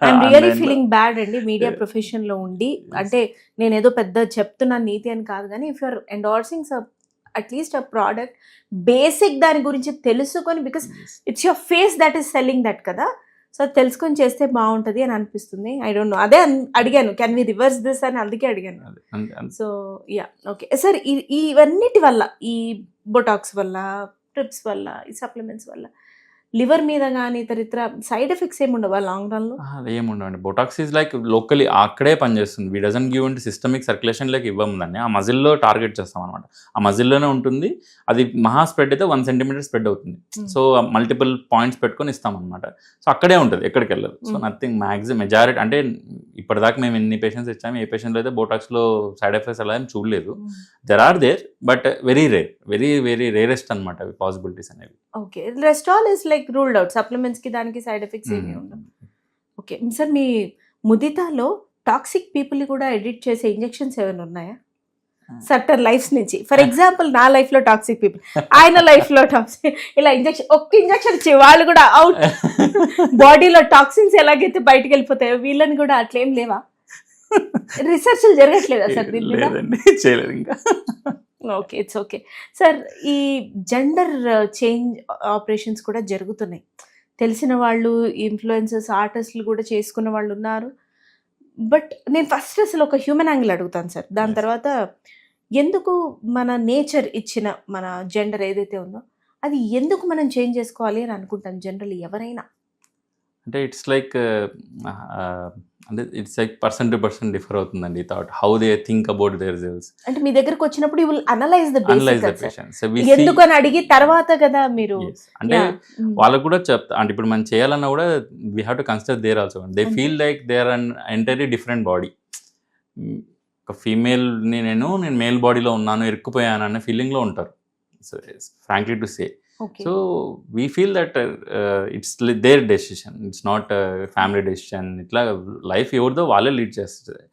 I'm really feeling bad అండి media profession లో ఉండి. అంటే నేను ఏదో పెద్ద చెప్తున్నాను నీతి అని కాదు, కానీ if you're endorsing at least a product basic దాని గురించి తెలుసుకొని, because it's your face that is selling that కదా, సో తెలుసుకొని చేస్తే బాగుంటుంది అని అనిపిస్తుంది. ఐ డోంట్ నో, అదే అడిగాను కెన్ వి రివర్స్ దిస్ అని, అందుకే అడిగాను. సో యా ఓకే సార్, ఇవన్నిటి వల్ల, ఈ బొటాక్స్ వల్ల, ట్రిప్స్ వల్ల, ఈ సప్లిమెంట్స్ వల్ల లివర్ మీద కానీ ఇతర సైడ్ ఎఫెక్ట్స్ ఏముండవా లాంగ్ రన్ లో? ఏముండవండి. బొటాక్స్ ఈజ్ లైక్ లోకలీ అక్కడే పనిచేస్తుంది. వీ డజంట్ గివ్ ఇంటి సిస్టమిక్ సర్క్యులేషన్ లైక్ ఇవ్వము దాన్ని. ఆ మజిల్లో టార్గెట్ చేస్తాం అనమాట. ఆ మజిల్లోనే ఉంటుంది. అది మహా స్ప్రెడ్ అయితే 1 సెంటీమీటర్ స్ప్రెడ్ అవుతుంది. సో మల్టిపుల్ పాయింట్స్ పెట్టుకొని ఇస్తాం అనమాట. సో అక్కడే ఉంటుంది, ఎక్కడికి వెళ్ళదు. సో నథింగ్, మ్యాక్సిమం మెజారిటీ అంటే ఇప్పటిదాకా మేము ఎన్ని పేషెంట్స్ ఇచ్చాము, ఏ పేషెంట్లో అయితే బొటాక్స్లో సైడ్ ఎఫెక్ట్స్ అలా ఏం చూడలేదు. There are there, but very rare, very very rarest అనమాట అవి పాసిబిలిటీస్ అనేవి. Okay, rest all is like ruled out, supplements కి దానికి సైడ్ ఎఫెక్ట్స్ ఏమీ ఉండవు. ఓకే సార్, మీ ముదితాలో టాక్సిక్ పీపుల్ కూడా ఎడిట్ చేసే ఇంజెక్షన్స్ ఏమైనా ఉన్నాయా సర్టన్ లైఫ్స్ నుంచి? ఫర్ ఎగ్జాంపుల్ నా లైఫ్ లో టాక్సిక్ పీపుల్, ఆయన లైఫ్ లో టాక్సిక్, ఇలా ఇంజెక్షన్, ఒక్క ఇంజెక్షన్ ఇచ్చి వాళ్ళు కూడా అవుట్. బాడీలో టాక్సిన్స్ ఎలాగైతే బయటకు వెళ్ళిపోతాయో వీళ్ళని కూడా అట్లేం లేవా? రీసెర్చ్లు జరగట్లేదా సార్ దీని మీద? చేయలేదు ఇంకా. Okay, it's okay sir. ఈ జెండర్ చేంజ్ ఆపరేషన్స్ కూడా జరుగుతున్నాయి. తెలిసిన వాళ్ళు, ఇన్ఫ్లుయెన్సర్స్, ఆర్టిస్టులు కూడా చేసుకున్న వాళ్ళు ఉన్నారు. బట్ నేను ఫస్ట్ అసలు ఒక హ్యూమన్ యాంగిల్ అడుగుతాను సార్, దాని తర్వాత ఎందుకు మన నేచర్ ఇచ్చిన మన జెండర్ ఏదైతే ఉందో అది ఎందుకు మనం చేంజ్ చేసుకోవాలి అని అనుకుంటాను జనరల్లీ ఎవరైనా. అంటే ఇట్స్ లైక్ అంటే it's like person to person differ అవుతుందండి thought, how they think about their cells. అంటే మీ దగ్గరకు వచ్చినప్పుడు you will analyse the patients, ఎందుకు అని అడిగి తర్వాత కదా మీరు. అంటే వాళ్ళకు కూడా చెప్తా, అంటే ఇప్పుడు మనం చేయాలన్నా కూడా we have to consider there also. They feel like they are an entirely different body. ఒక ఫీమేల్ని నేను మేల్ బాడీలో ఉన్నాను, ఇరుక్కుపోయాను అనే ఫీలింగ్లో ఉంటారు. So frankly to say, so we feel that it's their decision, it's not family decision. ఇట్లా life ఎవరిదో వాళ్ళే లీడ్ చేస్తుంది.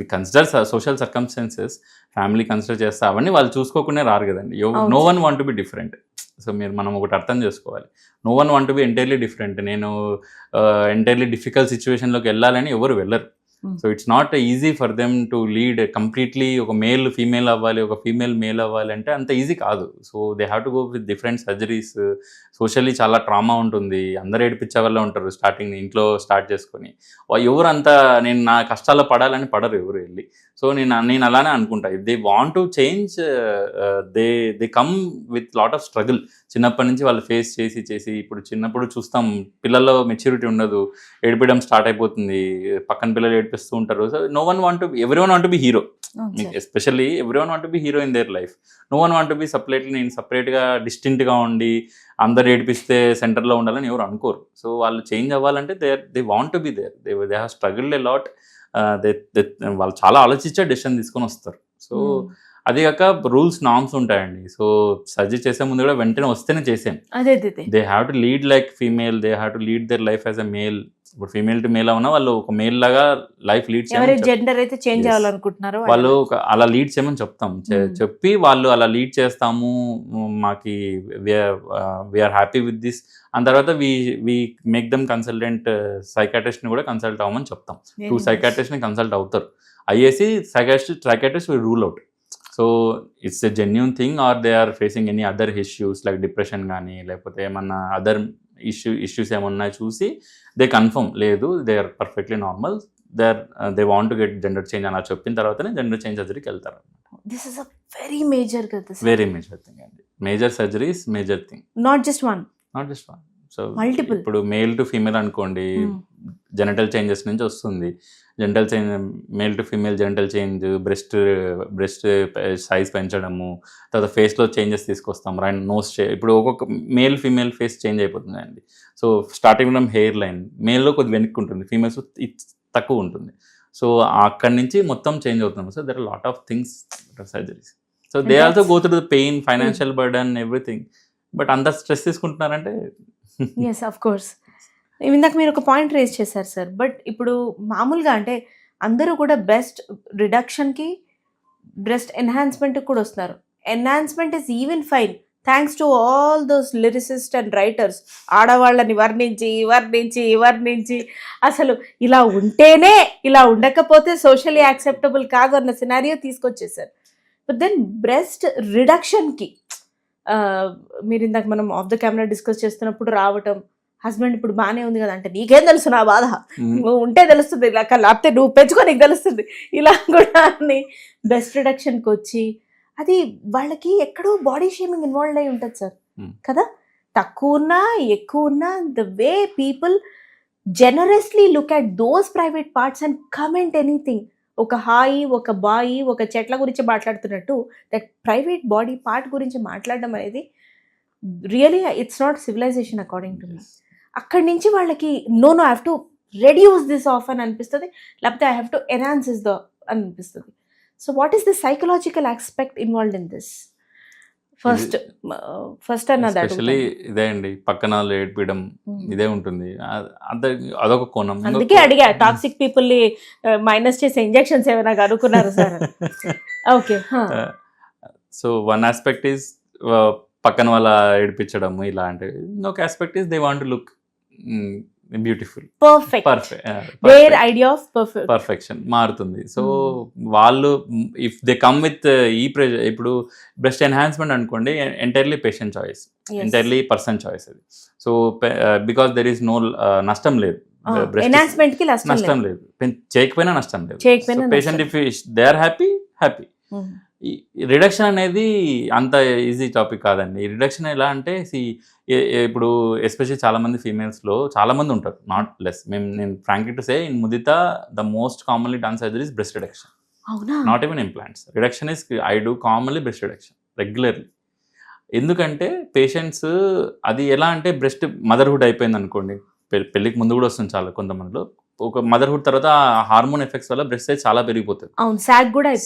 We consider social circumstances, family consider చేస్తే అవన్నీ వాళ్ళు చూసుకోకుండా రారు కదండి. No one want to be different. So మనం ఒకటి అర్థం చేసుకోవాలి, no one want to be entirely different. నేను ఎంటైర్లీ డిఫికల్ట్ సిచ్యువేషన్లోకి వెళ్ళాలని ఎవరు వెళ్ళరు. So it's not easy for them to lead completely. ఒక మేల్ ఫీమేల్ అవ్వాలి, ఒక ఫీమేల్ మేల్ అవ్వాలి అంటే అంత ఈజీ కాదు. So they have to go with different surgeries. Socially చాలా ట్రామా ఉంటుంది. అందరూ ఏడిపించే వల్ల ఉంటారు స్టార్టింగ్, ఇంట్లో స్టార్ట్ చేసుకొని. ఎవరు అంతా నేను నా కష్టాల్లో పడాలని పడరు ఎవరు వెళ్ళి. సో నేను అలానే అనుకుంటా, if they want to change, they come with lot of struggle. చిన్నప్పటి నుంచి వాళ్ళు ఫేస్ చేసి ఇప్పుడు చిన్నప్పుడు చూస్తాం పిల్లల్లో మెచ్యూరిటీ ఉండదు, ఏడిపడం స్టార్ట్ అయిపోతుంది, పక్కన పిల్లలు ఏడిపిస్తూ ఉంటారు. So no one want to, everyone want to be hero, especially everyone want to be hero in their life. No one want to be separately, నేను సపరేట్గా డిస్టింక్ట్గా ఉండి అందరు ఏడిపిస్తే సెంటర్లో ఉండాలని ఎవరు అనుకోరు. సో వాళ్ళు చేంజ్ అవ్వాలంటే they want to be there, they have struggled a lot. వాళ్ళు చాలా ఆలోచించే డెసిషన్ తీసుకొని వస్తారు. సో అది కాక రూల్స్, నార్మ్స్ ఉంటాయండి. సో సర్జరీ చేసే ముందు కూడా వెంటనే వస్తేనే చేసాం. They have to lead like female, they have to lead their life as a male. ఇప్పుడు ఫీమేల్ టు మేల్ అవునా వాళ్ళు ఒక మేల్ లాగా లైఫ్ లీడ్ జెండర్ అయితే చేంజ్ అవ్వాలనుకుంటున్నారు వాళ్ళు అలా లీడ్ చేయమని చెప్తాం. చెప్పి వాళ్ళు అలా లీడ్ చేస్తాము, మాకి వీఆర్ హ్యాపీ విత్ దిస్. ఆ తర్వాత వి మేక్ దమ్ కన్సల్టెంట్ సైకాట్రిస్ట్ని కూడా కన్సల్ట్ అవ్వమని చెప్తాం. 2 సైకాట్రిస్ట్ని కన్సల్ట్ అవుతారు. అయ్యేసి psychiatrist will rule out. So it's a genuine thing or they are facing any other issues like depression కానీ లేకపోతే ఏమన్నా అదర్ ఇష్యూస్ ఏమన్నా చూసి దే కన్ఫర్మ్ లేదు, they are perfectly normal, they want to get gender change అని చెప్పిన తర్వాతనే gender change సర్జరీకి వెళ్తారు. This is a very major కదా, వెరీ మేజర్ థింగ్ అండి. Major surgeries major thing, not just one. So ఇప్పుడు మేల్ టు ఫీమేల్ అనుకోండి, genital changes నుంచి వస్తుంది. Genital change, male to female genital change, breast size పెంచడము, తర్వాత ఫేస్లో చేంజెస్ తీసుకొస్తాం. నోస్ ఇప్పుడు ఒక్కొక్క మేల్ ఫీమేల్ ఫేస్ చేంజ్ అయిపోతుంది అండి. So starting from hair line, మేల్లో కొద్ది వెనక్కి ఉంటుంది, ఫీమేల్స్ తక్కువ ఉంటుంది. సో అక్కడి నుంచి మొత్తం చేంజ్ అవుతుంది. So there are lot of things surgeries. So they also go through the pain, financial burden, everything. But అంత స్ట్రెస్ తీసుకుంటున్నారంటే ఎస్ ఆఫ్ కోర్స్. ఇందాక మీరు ఒక పాయింట్ రేజ్ చేశారు సార్, బట్ ఇప్పుడు మామూలుగా అంటే అందరూ కూడా బ్రెస్ట్ రిడక్షన్కి, బ్రెస్ట్ ఎన్హాన్స్మెంట్కి కూడా వస్తున్నారు. Enhancement is even fine, thanks to all those lyricist and writers, ఆడవాళ్ళని వర్ణించి అసలు ఇలా ఉంటేనే, ఇలా ఉండకపోతే సోషల్లీ యాక్సెప్టబుల్ కాదు అన్న సినారియో తీసుకొచ్చేసారు. బట్ దెన్ బ్రెస్ట్ రిడక్షన్కి మీరు ఇందాక మనం ఆఫ్ ద కెమెరా డిస్కస్ చేస్తున్నప్పుడు రావటం, హస్బెండ్ ఇప్పుడు బాగానే ఉంది కదా అంటే నీకేం తెలుసు నా బాధ, నువ్వు ఉంటే తెలుస్తుంది, లేకపోతే నువ్వు పెంచుకో నీకు తెలుస్తుంది, ఇలా కూడా అని బ్రెస్ట్ రిడక్షన్కి వచ్చి అది వాళ్ళకి ఎక్కడో బాడీ షేమింగ్ ఇన్వాల్వ్ అయి ఉంటుంది సార్ కదా. తక్కువ ఉన్నా ఎక్కువ ఉన్నా the way people generously look at those private parts and comment anything. ఒక హాయి, ఒక బాయి, ఒక చెట్ల గురించి మాట్లాడుతున్నట్టు దట్ ప్రైవేట్ బాడీ పార్ట్ గురించి మాట్లాడడం అనేది really it's not civilization according to me. అక్కడి నుంచి వాళ్ళకి no I have to reduce this of అని అనిపిస్తుంది, లేకపోతే I have to enhance this అని అనిపిస్తుంది. So what is the psychological aspect involved in this? First అన్నది ఎస్పెషల్లీ ఇదే అండి, పక్కన వాళ్ళు ఏడ్పియడం ఇదే ఉంటుంది. అదొక కోణం. అందుకే అడిగా టాక్సిక్ పీపుల్ ని మైనస్ చేసే ఇంజెక్షన్స్ ఏమైనా కనుక్కున్నారు sir? Okay. So one aspect is పక్కన వాళ్ళ ఏడిపించడం ఇలా అంటే, ఇంకొక aspect is they want to look beautiful, their idea of perfection మారుతుంది. సో వాళ్ళు ఇఫ్ దే కమ్ విత్ ఈ ప్రెజర్, ఇప్పుడు బ్రెస్ట్ ఎన్హాన్స్మెంట్ అనుకోండి, entirely patient choice, entirely person choice అది. So because there is no నష్టం లేదు, ఎన్హాన్స్మెంట్ కి నష్టం లేదు, చేయకపోయినా నష్టం లేదు. Patient if they are happy. Reduction అనేది అంత ఈజీ టాపిక్ కాదండి. ఈ రిడక్షన్ ఎలా అంటే, ఇప్పుడు ఎస్పెషల్లీ చాలా మంది ఫీమేల్స్లో చాలా మంది ఉంటారు, నాట్ లెస్. నేను frankly to say in Mudita the most commonly done surgery is breast reduction, not even implants. Reduction is I do commonly breast reduction regularly. ఎందుకంటే పేషెంట్స్ అది ఎలా అంటే, బ్రెస్ట్ మదర్హుడ్ అయిపోయింది అనుకోండి, పెళ్ళికి ముందు కూడా వస్తుంది చాలా కొంతమందిలో, ఒక మదర్హుడ్ తర్వాత హార్మోన్ ఎఫెక్ట్స్ వల్ల బ్రెస్ట్ సైజ్ చాలా పెరిగిపోతుంది,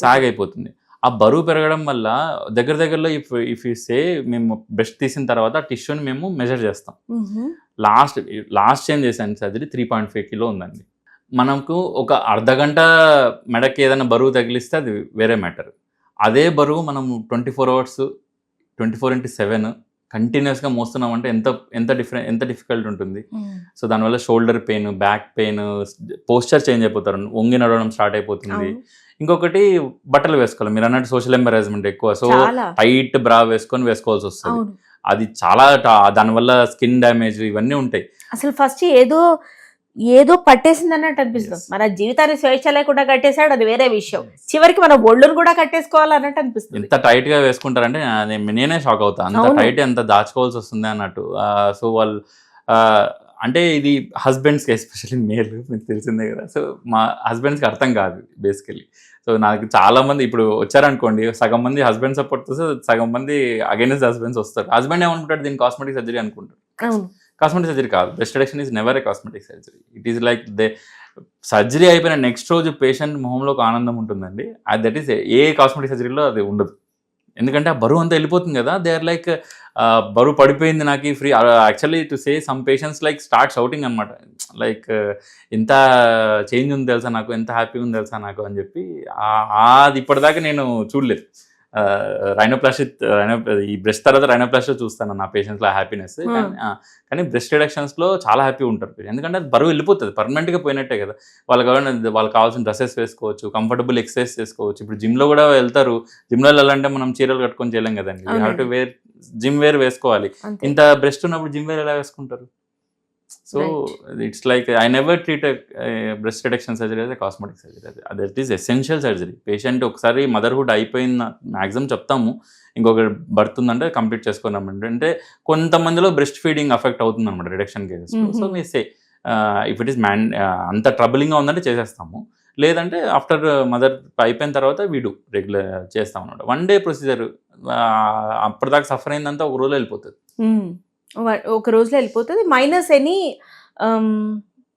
సాగ్ అయిపోతుంది. ఆ బరువు పెరగడం వల్ల దగ్గరలో ఇఫ్ యూ సే మేము బ్రెస్ట్ తీసిన తర్వాత ఆ టిష్యూని మేము మెజర్ చేస్తాం. లాస్ట్ ఏం చేశాను సర్జరీ 3.5 కిలో ఉందండి. మనకు ఒక అర్ధగంట మెడకి ఏదైనా బరువు తగిలిస్తే అది వేరే మ్యాటర్. అదే బరువు మనం 24 hours 24/7 కంటిన్యూస్గా మోస్తున్నామంటే ఎంత డిఫికల్ట్ ఉంటుంది. సో దానివల్ల shoulder pain, back pain, posture change అయిపోతారు, వంగి నడవడం స్టార్ట్ అయిపోతుంది. ఇంకొకటి బట్టలు వేసుకోవాలి, మీరు అన్నట్టు సోషల్ ఎంబరాస్మెంట్ ఎక్కువ, సో టైట్ బ్రా వేసుకోవాల్సి వస్తుంది. అది చాలా దానివల్ల స్కిన్ డ్యామేజ్ ఇవన్నీ ఉంటాయి. అసలు ఫస్ట్ ఏదో పట్టేసింది అన్నట్టు అనిపిస్తుంది. మన జీవితాన్ని స్వేచ్ఛ లేకుండా కట్టేశాడు, అది వేరే విషయం. చివరికి మన ఒళ్ళును కూడా కట్టేసుకోవాలి అన్నట్టు అనిపిస్తుంది. ఎంత టైట్ గా వేసుకుంటారంటే నేనే షాక్ అవుతా, అంత టైట్ ఎంత దాచుకోవాల్సి వస్తుంది అన్నట్టు. సో వాళ్ళు అంటే ఇది హస్బెండ్స్కి, ఎస్పెషల్లీ మేల్, మీకు తెలిసిందే కదా. సో మా హస్బెండ్స్కి అర్థం కాదు బేసికలీ. సో నాకు చాలా మంది ఇప్పుడు వచ్చారనుకోండి, సగం మంది హస్బెండ్ సపోర్ట్ చేస్తే సగం మంది అగైన్స్ హస్బెండ్స్ వస్తారు. హస్బెండ్ ఏమనుకుంటాడు, దీన్ని కాస్మెటిక్ సర్జరీ అనుకుంటారు. కాస్మెటిక్ సర్జరీ కాదు, breast reduction is never A cosmetic surgery. It is like surgery అయిపోయిన నెక్స్ట్ రోజు పేషెంట్ మొహంలో ఒక ఆనందం ఉంటుందండి. దట్ ఈస్ ఏ కాస్మెటిక్ సర్జరీలో అది ఉండదు. ఎందుకంటే ఆ బరువు అంతా వెళ్ళిపోతుంది కదా. దే ఆర్ లైక్ బరువు పడిపోయింది నాకు free. Actually to say some patients like start shouting అనమాట, లైక్ ఎంత చేంజ్ ఉంది తెలుసా నాకు, ఎంత హ్యాపీ ఉంది తెలుసా నాకు అని చెప్పి. అది ఇప్పటిదాకా నేను చూడలేదు. ఈ బ్రెస్ట్ తర్వాత రైనోప్లాస్టీ చూస్తాను నా పేషెంట్స్లో హ్యాపీనెస్. కానీ బ్రెస్ట్ రిడక్షన్స్లో చాలా హ్యాపీ ఉంటారు, ఎందుకంటే అది బరువు వెళ్ళిపోతుంది, పర్మనెంట్గా పోయినట్టే కదా. వాళ్ళకి కావాల్సిన డ్రెస్సెస్ వేసుకోవచ్చు, కంఫర్టబుల్ ఎక్సర్సైజ్ చేసుకోవచ్చు. ఇప్పుడు జిమ్లో కూడా వెళ్తారు, జిమ్లో వెళ్ళాలంటే మనం చీరలు కట్టుకొని చేయలేం కదండి, you have to wear gym wear వేసుకోవాలి. ఇంత బ్రెస్ట్ ఉన్నప్పుడు జిమ్ వేర్ ఎలా వేసుకుంటారు? So it's like I never treat breast reduction surgery as a cosmetic surgery. That is essential surgery. Patient ఒకసారి మదర్హుడ్ అయిపోయిన మ్యాక్సిమం చెప్తాము, ఇంకొక బర్త్ ఉందంటే కంప్లీట్ చేసుకున్నామంటే. అంటే కొంతమందిలో బ్రెస్ట్ ఫీడింగ్ అఫెక్ట్ అవుతుంది అనమాట reduction cases. So me say if it is అంత ట్రబులింగ్గా ఉందంటే చేసేస్తాము, లేదంటే ఆఫ్టర్ మదర్ అయిపోయిన తర్వాత వీడు రెగ్యులర్ చేస్తాం అనమాట. 1 day ప్రొసీజర్. అప్పటిదాకా సఫర్ అయిందంతా ఒక రోజులో వెళ్ళిపోతుంది. ఒక రోజులో వెళ్ళిపోతుంది, మైనస్ ఎనీ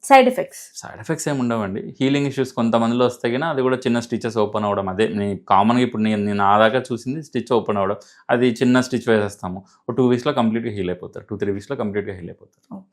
సైడ్ ఎఫెక్ట్స్ ఏమి ఉండవండి. హీలింగ్ ఇష్యూస్ కొంతమందిలో వస్తే కానీ అది కూడా చిన్న స్టిచెస్ ఓపెన్ అవ్వడం, అదే కామన్గా ఇప్పుడు నేను నా దాకా చూసింది స్టిచ్ ఓపెన్ అవ్వడం, అది చిన్న స్టిచ్ వేసేస్తాము, ఒక 2 weeks కంప్లీట్గా హీల్ అయిపోతారు, 2-3 weeks కంప్లీట్గా హీల్ అయిపోతారు. ఓకే.